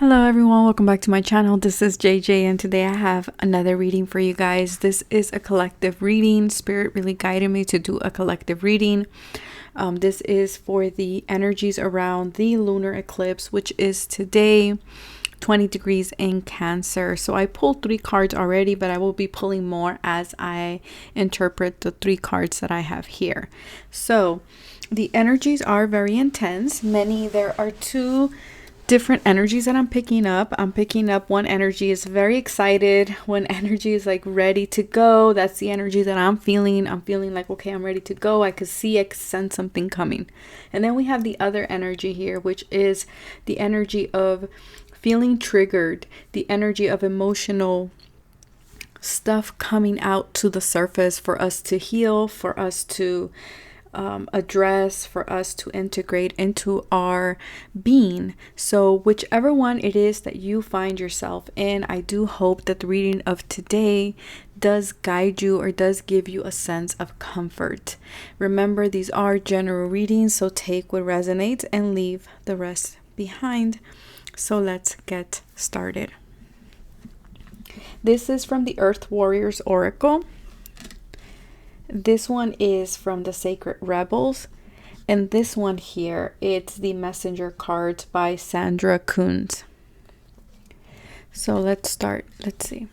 Hello everyone, welcome back to my channel. This is JJ and today I have another reading for you guys. This is a collective reading. Spirit really guided me to do a collective reading. This is for the energies around the lunar eclipse, which is today, 20 degrees in Cancer. So I pulled 3 cards already, but I will be pulling more as I interpret the 3 cards that I have here. So the energies are very intense. There are 2 different energies that I'm picking up. I'm picking up one energy is very excited, one energy is like ready to go. That's the energy that I'm feeling. I'm feeling like, okay, I'm ready to go. I could sense something coming. And then we have the other energy here, which is the energy of feeling triggered, the energy of emotional stuff coming out to the surface for us to heal, for us to address, for us to integrate into our being. So whichever one it is that you find yourself in, I do hope that the reading of today does guide you or does give you a sense of comfort. Remember, these are general readings, so take what resonates and leave the rest behind. So let's get started. This is from the Earth Warriors Oracle. This one is from the Sacred Rebels, and this one here, it's the Messenger cards by Sandra Kuntz. So let's start. Let's see.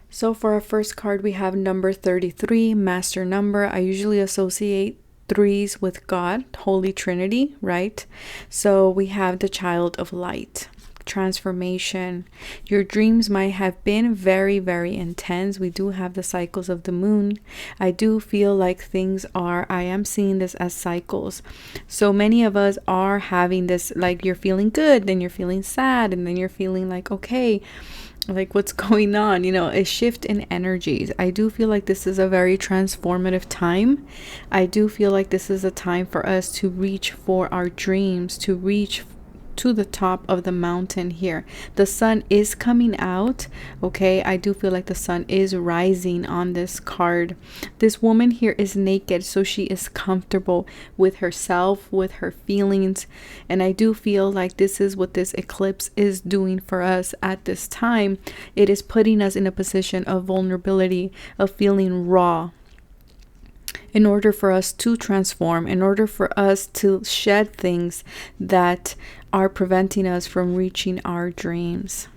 So for our first card, we have number 33, master number. I usually associate 3s with God, Holy Trinity, right? So we have the child of light. Transformation. Your dreams might have been very, very intense. We do have the cycles of the moon. I do feel like I am seeing this as cycles. So many of us are having this, like you're feeling good, then you're feeling sad, and then you're feeling like, okay, like what's going on, a shift in energies. I do feel like this is a very transformative time. I do feel like this is a time for us to reach for our dreams, to reach to the top of the mountain here. The sun is coming out. Okay, I do feel like the sun is rising on this card. This woman here is naked, so she is comfortable with herself, with her feelings, and I do feel like this is what this eclipse is doing for us at this time. It is putting us in a position of vulnerability, of feeling raw, in order for us to transform, in order for us to shed things that are preventing us from reaching our dreams.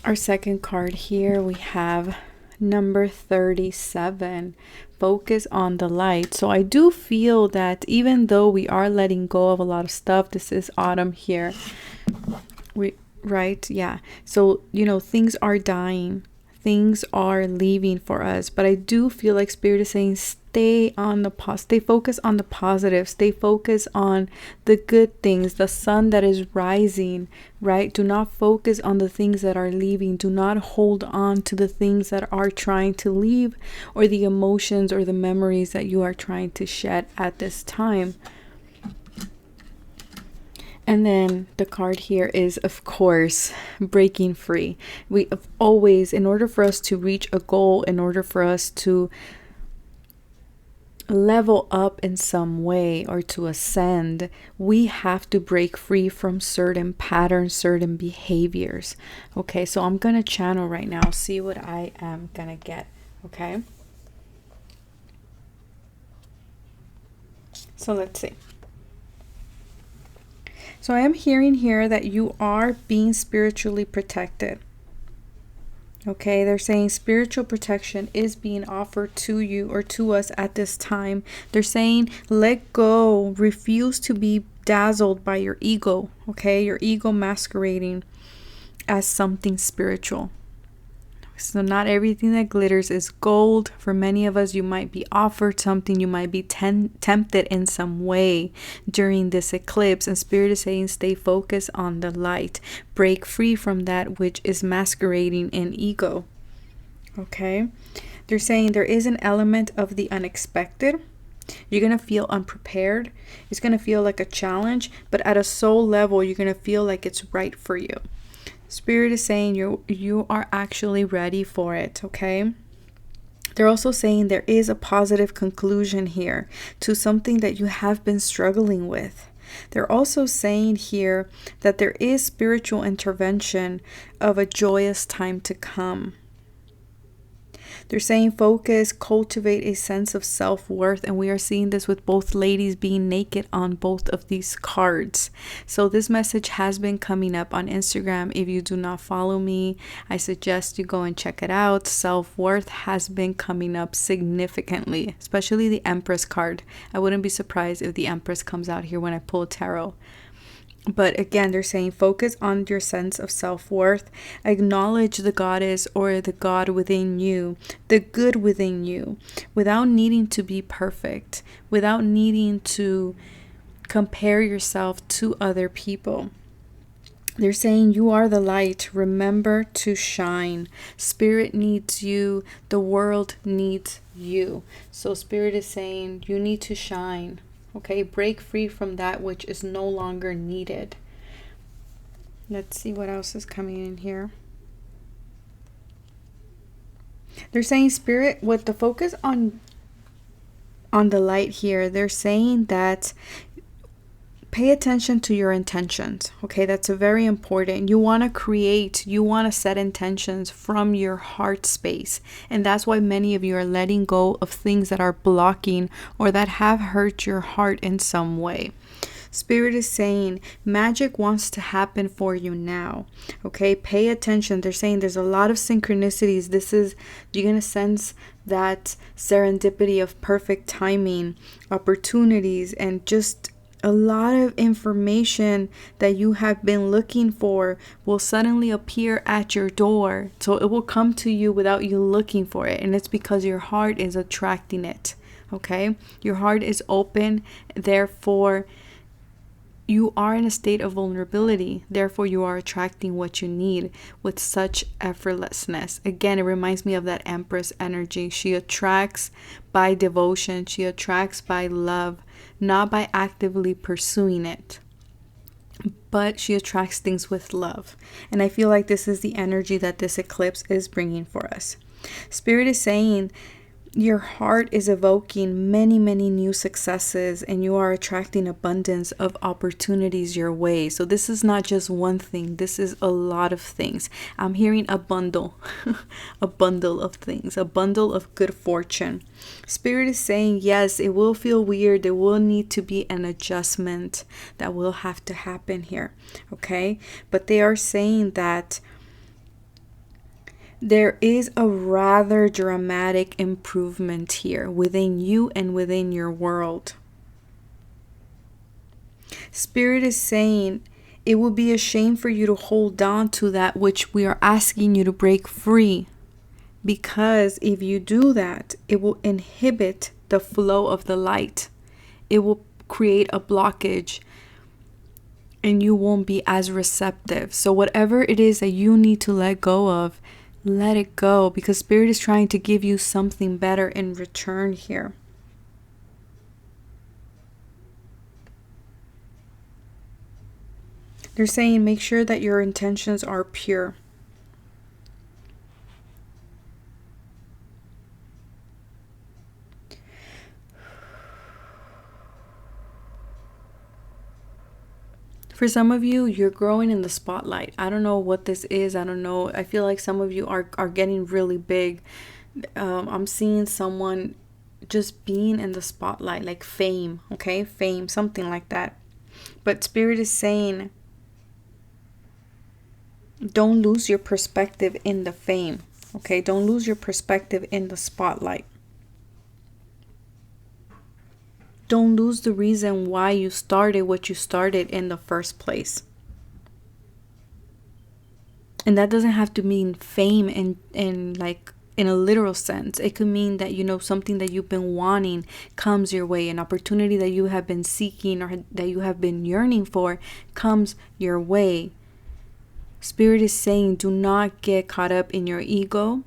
Our second card here, we have number 37, focus on the light. So I do feel that even though we are letting go of a lot of stuff, this is autumn here, right? Yeah. So, things are dying. Things are leaving for us, but I do feel like Spirit is saying stay focused on the positive, stay focused on the good things, the sun that is rising, right? Do not focus on the things that are leaving. Do not hold on to the things that are trying to leave, or the emotions or the memories that you are trying to shed at this time. And then the card here is, of course, breaking free. We have always, in order for us to reach a goal, in order for us to level up in some way or to ascend, we have to break free from certain patterns, certain behaviors. Okay, so I'm going to channel right now, see what I am going to get. Okay. So let's see. So I am hearing here that you are being spiritually protected. Okay, they're saying spiritual protection is being offered to you or to us at this time. They're saying let go, refuse to be dazzled by your ego. Okay, your ego masquerading as something spiritual. So not everything that glitters is gold. For many of us, you might be offered something. You might be tempted in some way during this eclipse. And Spirit is saying stay focused on the light. Break free from that which is masquerading in ego. Okay. They're saying there is an element of the unexpected. You're going to feel unprepared. It's going to feel like a challenge. But at a soul level, you're going to feel like it's right for you. Spirit is saying you are actually ready for it, okay? They're also saying there is a positive conclusion here to something that you have been struggling with. They're also saying here that there is spiritual intervention of a joyous time to come. They're saying focus, cultivate a sense of self-worth. And we are seeing this with both ladies being naked on both of these cards. So this message has been coming up on Instagram. If you do not follow me, I suggest you go and check it out. Self-worth has been coming up significantly, especially the Empress card. I wouldn't be surprised if the Empress comes out here when I pull tarot. But again, they're saying focus on your sense of self-worth. Acknowledge the goddess or the god within you, the good within you, without needing to be perfect, without needing to compare yourself to other people. They're saying you are the light. Remember to shine. Spirit needs you. The world needs you. So Spirit is saying you need to shine. Okay, break free from that which is no longer needed. Let's see what else is coming in here. They're saying Spirit, with the focus on the light here, they're saying that pay attention to your intentions. Okay, that's a very important. You want to create, you want to set intentions from your heart space. And that's why many of you are letting go of things that are blocking or that have hurt your heart in some way. Spirit is saying magic wants to happen for you now. Okay, pay attention. They're saying there's a lot of synchronicities. You're going to sense that serendipity of perfect timing, opportunities, and just a lot of information that you have been looking for will suddenly appear at your door. So it will come to you without you looking for it. And it's because your heart is attracting it. Okay? Your heart is open. Therefore, you are in a state of vulnerability. Therefore, you are attracting what you need with such effortlessness. Again, it reminds me of that Empress energy. She attracts by devotion. She attracts by love, not by actively pursuing it. But she attracts things with love. And I feel like this is the energy that this eclipse is bringing for us. Spirit is saying your heart is evoking many, many new successes, and you are attracting abundance of opportunities your way. So this is not just one thing. This is a lot of things. I'm hearing a bundle, a bundle of things, a bundle of good fortune. Spirit is saying, yes, it will feel weird. There will need to be an adjustment that will have to happen here. Okay. But they are saying that there is a rather dramatic improvement here within you and within your world. Spirit is saying it would be a shame for you to hold on to that which we are asking you to break free. Because if you do that, it will inhibit the flow of the light. It will create a blockage and you won't be as receptive. So whatever it is that you need to let go of, let it go, because Spirit is trying to give you something better in return here. They're saying make sure that your intentions are pure. For some of you, you're growing in the spotlight. I don't know what this is. I don't know. I feel like some of you are getting really big. I'm seeing someone just being in the spotlight, like fame, okay? Fame, something like that. But Spirit is saying, don't lose your perspective in the fame, okay? Don't lose your perspective in the spotlight. Don't lose the reason why you started what you started in the first place. And that doesn't have to mean fame in like in a literal sense. It could mean that, you know, something that you've been wanting comes your way. An opportunity that you have been seeking or that you have been yearning for comes your way. Spirit is saying, do not get caught up in your ego.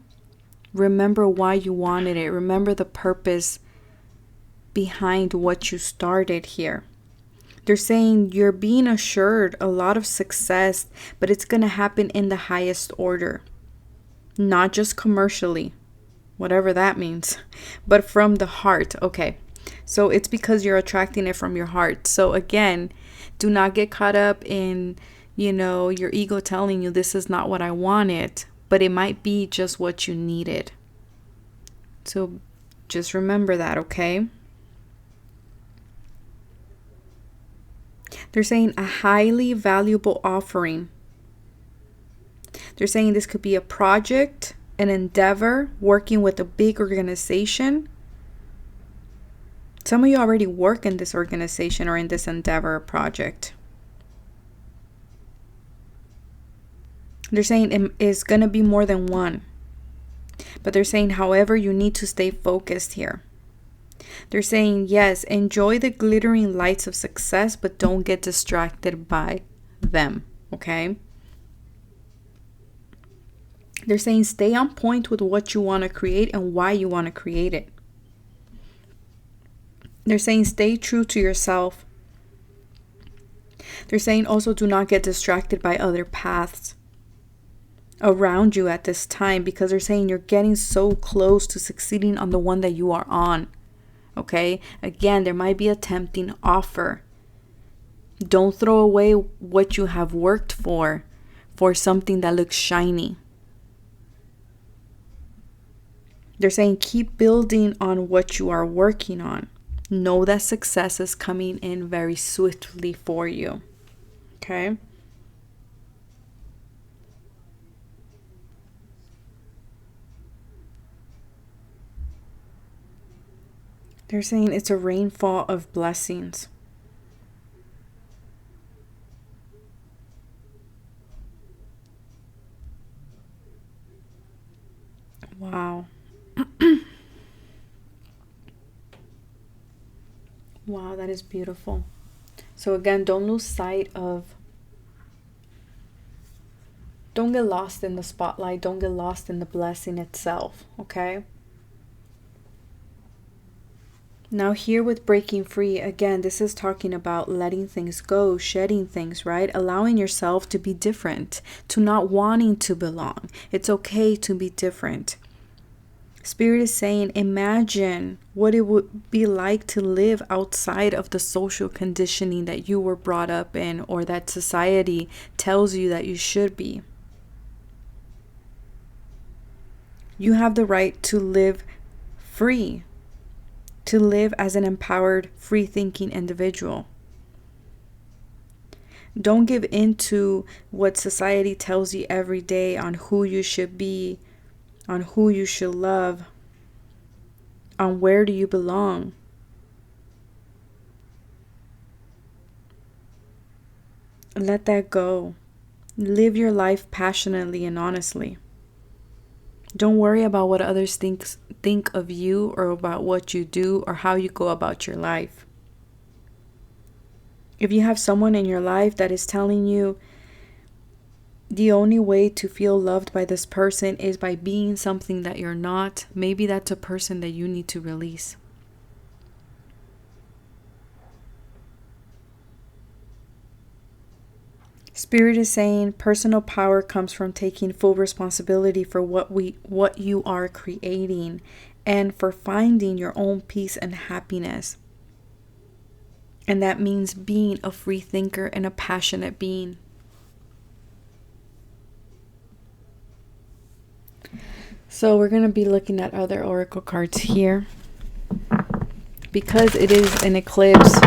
Remember why you wanted it. Remember the purpose behind what you started here. They're saying you're being assured a lot of success, but it's going to happen in the highest order, not just commercially, whatever that means, but from the heart. Okay, so it's because you're attracting it from your heart. So again, Do not get caught up in, your ego telling you this is not what I wanted, but it might be just what you needed. So just remember that, okay? They're saying a highly valuable offering. They're saying this could be a project, an endeavor, working with a big organization. Some of you already work in this organization or in this endeavor or project. They're saying it is going to be more than one. But they're saying, however, you need to stay focused here. They're saying, yes, enjoy the glittering lights of success, but don't get distracted by them, okay? They're saying, stay on point with what you want to create and why you want to create it. They're saying, stay true to yourself. They're saying, also, do not get distracted by other paths around you at this time, because they're saying you're getting so close to succeeding on the one that you are on. Okay? Again, there might be a tempting offer. Don't throw away what you have worked for something that looks shiny. They're saying keep building on what you are working on. Know that success is coming in very swiftly for you. Okay? They're saying it's a rainfall of blessings. Wow. Wow, that is beautiful. So again, don't lose sight of, don't get lost in the spotlight. Don't get lost in the blessing itself, okay? Now here with breaking free, again, this is talking about letting things go, shedding things, right? Allowing yourself to be different, to not wanting to belong. It's okay to be different. Spirit is saying, imagine what it would be like to live outside of the social conditioning that you were brought up in or that society tells you that you should be. You have the right to live free, to live as an empowered, free-thinking individual. Don't give in to what society tells you every day on who you should be, on who you should love, on where do you belong. Let that go. Live your life passionately and honestly. Don't worry about what others think of you or about what you do or how you go about your life. If you have someone in your life that is telling you the only way to feel loved by this person is by being something that you're not, maybe that's a person that you need to release. Spirit is saying personal power comes from taking full responsibility for what you are creating and for finding your own peace and happiness. And that means being a free thinker and a passionate being. So we're going to be looking at other oracle cards here. Because it is an eclipse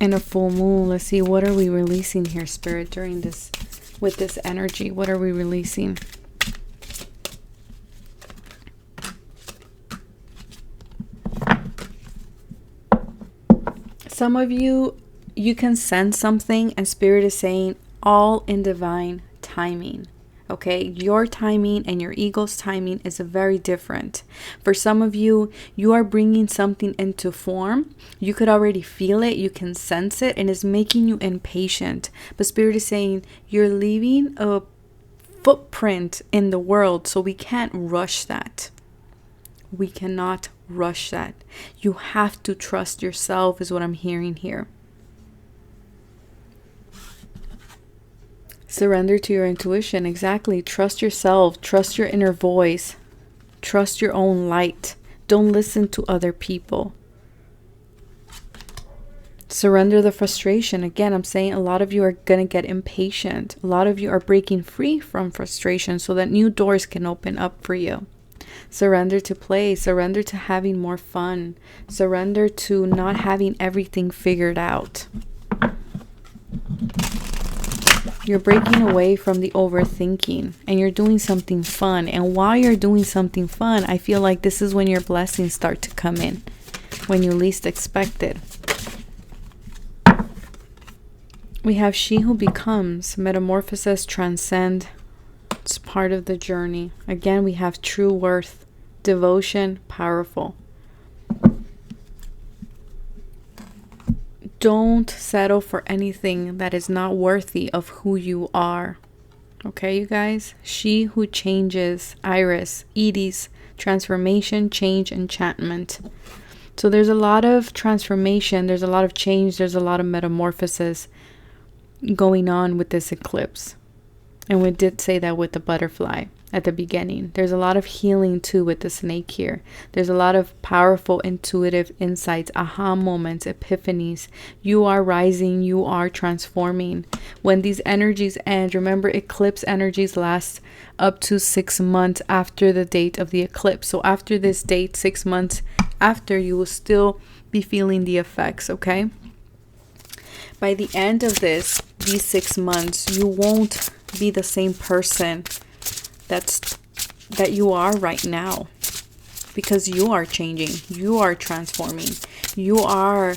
and a full moon, let's see, what are we releasing here, Spirit, during this, with this energy? What are we releasing? Some of you can sense something and Spirit is saying all in divine timing. Okay, your timing and your ego's timing is very different. For some of you, you are bringing something into form. You could already feel it, you can sense it, and it's making you impatient. But Spirit is saying you're leaving a footprint in the world, so we can't rush that. We cannot rush that. You have to trust yourself, is what I'm hearing here. Surrender to your intuition. Exactly. Trust yourself. Trust your inner voice. Trust your own light. Don't listen to other people. Surrender the frustration. Again, I'm saying a lot of you are going to get impatient. A lot of you are breaking free from frustration so that new doors can open up for you. Surrender to play. Surrender to having more fun. Surrender to not having everything figured out. You're breaking away from the overthinking and you're doing something fun. And while you're doing something fun, I feel like this is when your blessings start to come in, when you least expect it. We have she who becomes, metamorphosis, transcend. It's part of the journey. Again, we have true worth, devotion, powerful. Don't settle for anything that is not worthy of who you are. Okay, you guys? She who changes, Iris, Edie's, transformation, change, enchantment. So there's a lot of transformation, there's a lot of change, there's a lot of metamorphosis going on with this eclipse. And we did say that with the butterfly at the beginning. There's a lot of healing too with the snake here. There's a lot of powerful intuitive insights, aha moments, epiphanies. You are rising, you are transforming. When these energies end, remember eclipse energies last up to 6 months after the date of the eclipse. So after this date, 6 months after, you will still be feeling the effects, okay? By the end of these 6 months, you won't be the same person that you are right now, because you are changing, you are transforming, you are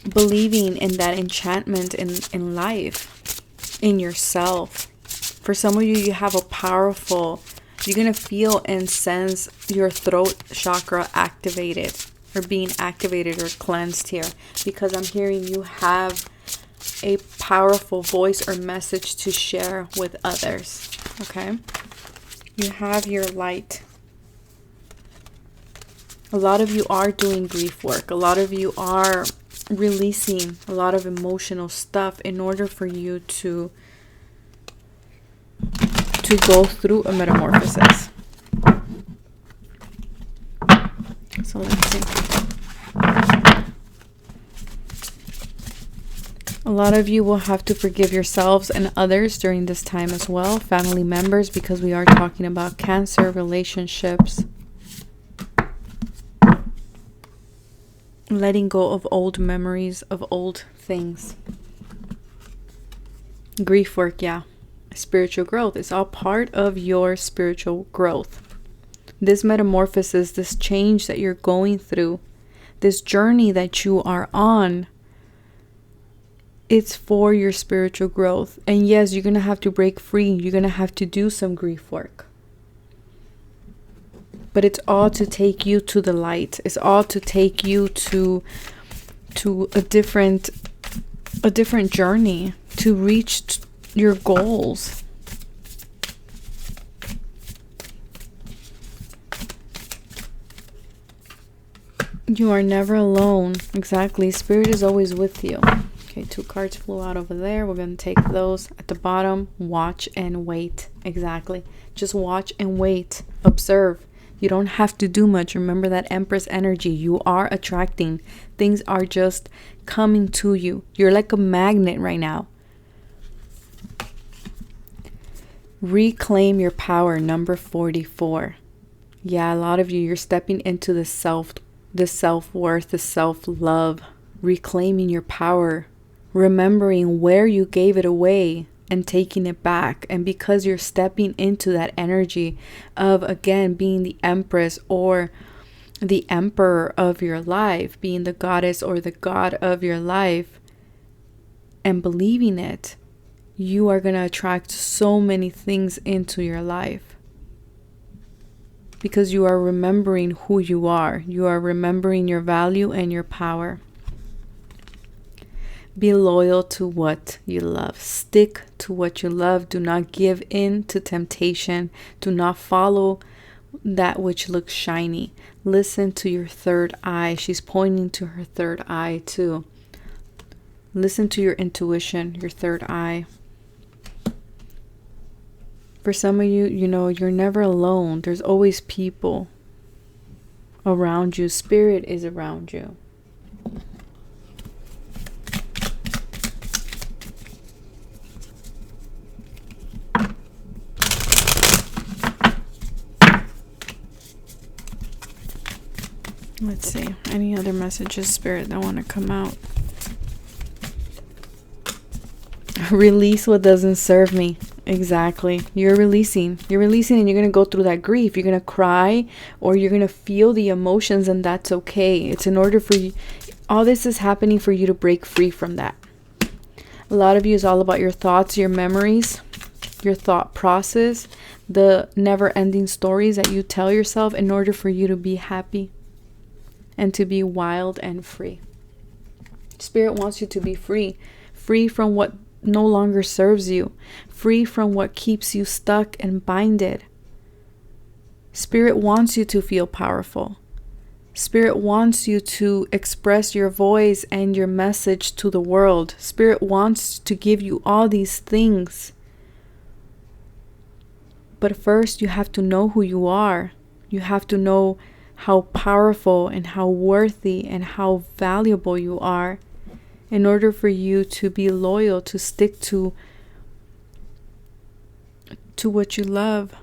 believing in that enchantment in life, in yourself. For some of you, you have a powerful, you're gonna feel and sense your throat chakra activated, or being activated or cleansed here, because I'm hearing you have a powerful voice or message to share with others. Okay, you have your light. A lot of you are doing grief work. A lot of you are releasing a lot of emotional stuff in order for you to go through a metamorphosis. So let's see. A lot of you will have to forgive yourselves and others during this time as well, family members, because we are talking about Cancer, relationships. Letting go of old memories, of old things. Grief work, yeah. Spiritual growth. It's all part of your spiritual growth. This metamorphosis, this change that you're going through, this journey that you are on, it's for your spiritual growth. And yes, you're going to have to break free. You're going to have to do some grief work. But it's all to take you to the light. It's all to take you to a different journey, to reach your goals. You are never alone. Exactly. Spirit is always with you. Okay, 2 cards flew out over there. We're going to take those at the bottom. Watch and wait. Exactly. Just watch and wait. Observe. You don't have to do much. Remember that Empress energy. You are attracting. Things are just coming to you. You're like a magnet right now. Reclaim your power. Number 44. Yeah, a lot of you, you're stepping into the self-worth, the self-love. Reclaiming your power. Remembering where you gave it away and taking it back. And because you're stepping into that energy of, again, being the Empress or the Emperor of your life, being the goddess or the god of your life, and believing it, you are going to attract so many things into your life. Because you are remembering who you are. You are remembering your value and your power. Be loyal to what you love. Stick to what you love. Do not give in to temptation. Do not follow that which looks shiny. Listen to your third eye. She's pointing to her third eye too. Listen to your intuition, your third eye. For some of you, you know, you're never alone. There's always people around you. Spirit is around you. Let's see. Any other messages, Spirit, that want to come out? Release what doesn't serve me. Exactly. You're releasing. You're releasing, and you're going to go through that grief. You're going to cry, or you're going to feel the emotions, and that's okay. It's in order for you. All this is happening for you to break free from that. A lot of you is all about your thoughts, your memories, your thought process, the never-ending stories that you tell yourself in order for you to be happy and to be wild and free. Spirit wants you to be free. Free from what no longer serves you. Free from what keeps you stuck and binded. Spirit wants you to feel powerful. Spirit wants you to express your voice and your message to the world. Spirit wants to give you all these things. But first, you have to know who you are. You have to know how powerful and how worthy and how valuable you are in order for you to be loyal, to stick to what you love.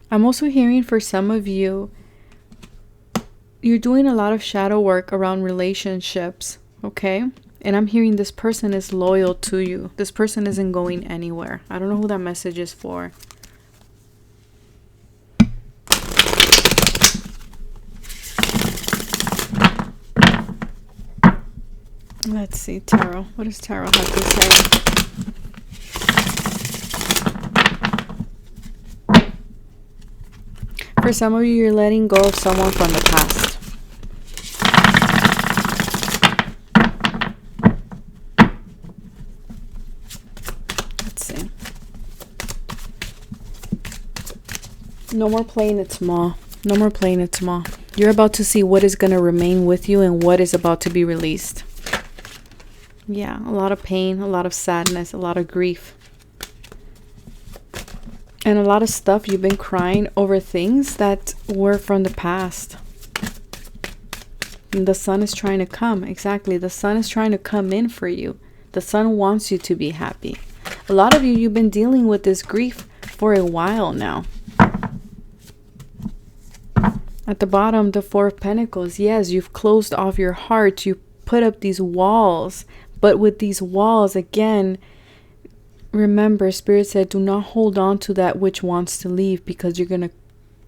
I'm also hearing for some of you, you're doing a lot of shadow work around relationships, okay? And I'm hearing this person is loyal to you. This person isn't going anywhere. I don't know who that message is for. Let's see, Tarot. What does Tarot have to say? For some of you, you're letting go of someone from the past. Let's see. No more playing it small. No more playing it small. You're about to see what is going to remain with you and what is about to be released. Yeah, a lot of pain, a lot of sadness, a lot of grief. And a lot of stuff you've been crying over things that were from the past. And the sun is trying to come. Exactly. The sun is trying to come in for you. The sun wants you to be happy. A lot of you, you've been dealing with this grief for a while now. At the bottom, the Four of Pentacles. Yes, you've closed off your heart. You put up these walls. But with these walls, again, remember, Spirit said, do not hold on to that which wants to leave, because you're going to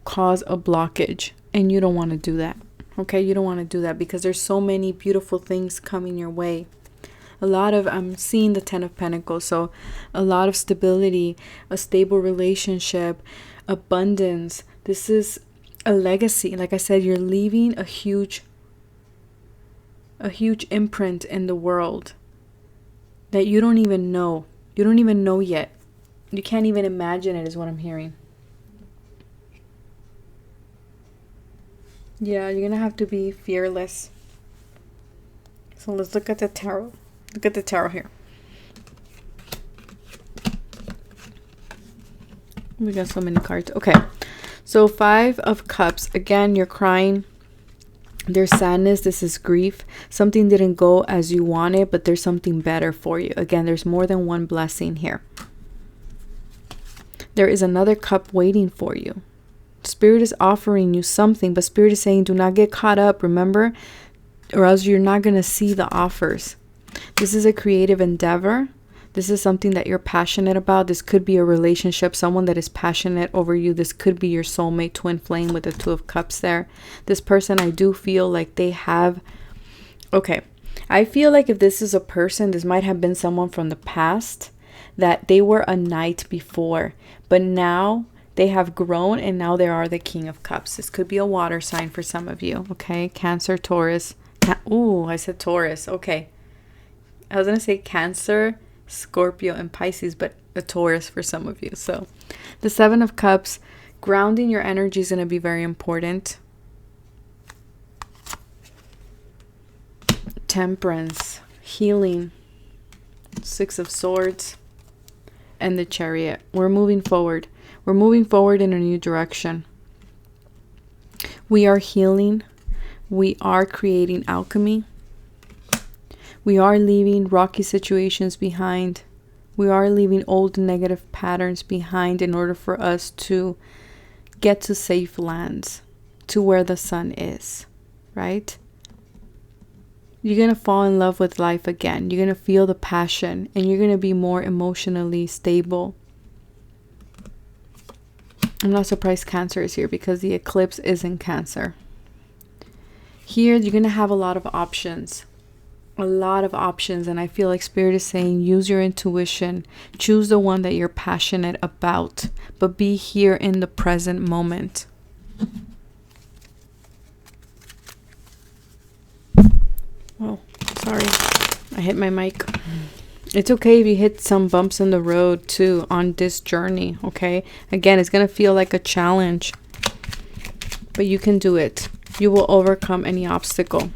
cause a blockage. And you don't want to do that. Okay, you don't want to do that because there's so many beautiful things coming your way. A lot of, I'm seeing the Ten of Pentacles. So a lot of stability, a stable relationship, abundance. This is a legacy. Like I said, you're leaving a huge imprint in the world that you don't even know. You don't even know yet. You can't even imagine it, is what I'm hearing. Yeah, you're going to have to be fearless. So let's look at the tarot. Look at the tarot here. We got so many cards. Okay. So Five of Cups. Again, you're crying. There's sadness. This is grief. Something didn't go as you wanted, but there's something better for you. Again, there's more than one blessing here. There is another cup waiting for you. Spirit is offering you something, but Spirit is saying do not get caught up, remember, or else you're not going to see the offers. This is a creative endeavor. This is something that you're passionate about. This could be a relationship, someone that is passionate over you. This could be your soulmate, twin flame with the Two of Cups there. This person, I do feel like they have... Okay, I feel like if this is a person, this might have been someone from the past, that they were a knight before, but now they have grown and now they are the King of Cups. This could be a water sign for some of you, okay? Cancer, Taurus. Ooh, I said Taurus. Okay. I was going to say Cancer, Scorpio, and Pisces, but a Taurus for some of you. So the Seven of Cups, grounding your energy is going to be very important. Temperance, healing, Six of Swords, and the Chariot. We're moving forward. We're moving forward in a new direction. We are healing. We are creating alchemy. We are leaving rocky situations behind. We are leaving old negative patterns behind in order for us to get to safe lands, to where the sun is. right? You're going to fall in love with life again. You're going to feel the passion, and you're going to be more emotionally stable. I'm not surprised Cancer is here, because the eclipse is in Cancer. Here, you're going to have a lot of options. A lot of options. And I feel like Spirit is saying, use your intuition. Choose the one that you're passionate about. But be here in the present moment. Oh, sorry. I hit my mic. It's okay if you hit some bumps in the road too on this journey, okay? Again, it's going to feel like a challenge. But you can do it. You will overcome any obstacle.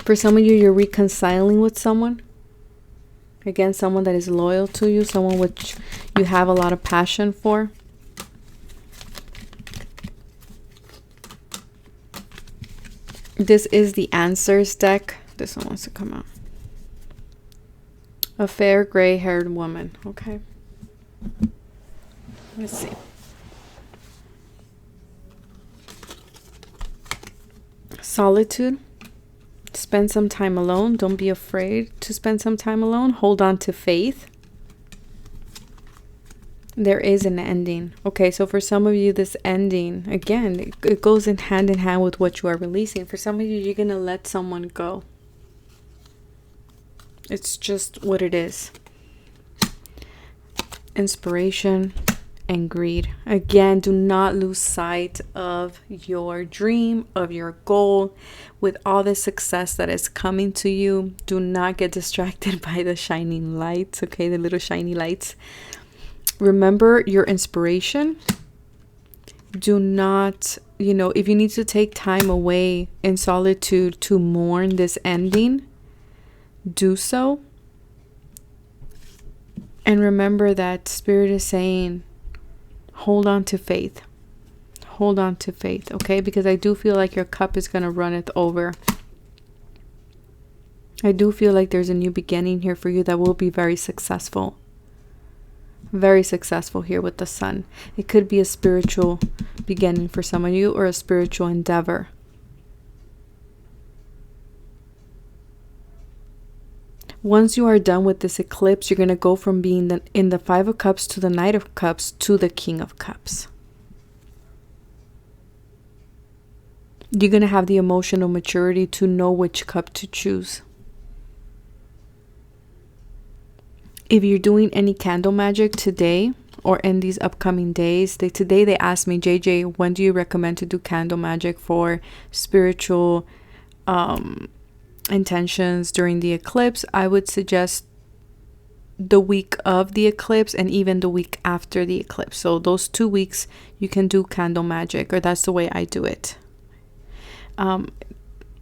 For some of you, you're reconciling with someone. Again, someone that is loyal to you. Someone which you have a lot of passion for. This is the Answers deck. This one wants to come out. A fair gray-haired woman. Okay. Let's see. Solitude. Spend some time alone. Don't be afraid to spend some time alone. Hold on to faith. There is an ending. Okay, so for some of you, this ending, again, it goes in hand with what you are releasing. For some of you, you're going to let someone go. It's just what it is. Inspiration and greed. Again, do not lose sight of your dream, of your goal. With all the success that is coming to you, do not get distracted by the shining lights, okay? The little shiny lights. Remember your inspiration. Do not, if you need to take time away in solitude to mourn this ending, do so. And remember that Spirit is saying, hold on to faith. Hold on to faith, okay? Because I do feel like your cup is going to run it over. I do feel like there's a new beginning here for you that will be very successful. Very successful here with the Sun. It could be a spiritual beginning for some of you, or a spiritual endeavor. Once you are done with this eclipse, you're going to go from being in the 5 of Cups to the Knight of Cups to the King of Cups. You're going to have the emotional maturity to know which cup to choose. If you're doing any candle magic today or in these upcoming days, today they asked me, JJ, when do you recommend to do candle magic for spiritual intentions during the eclipse? I would suggest the week of the eclipse and even the week after the eclipse. So those 2 weeks you can do candle magic, or that's the way I do it.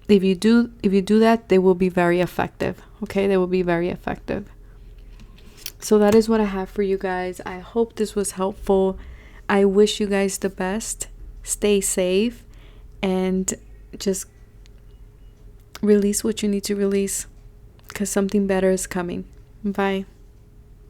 If you do that, they will be very effective. Okay, they will be very effective. So that is what I have for you guys. I hope this was helpful. I wish you guys the best. Stay safe and just release what you need to release, because something better is coming. Bye.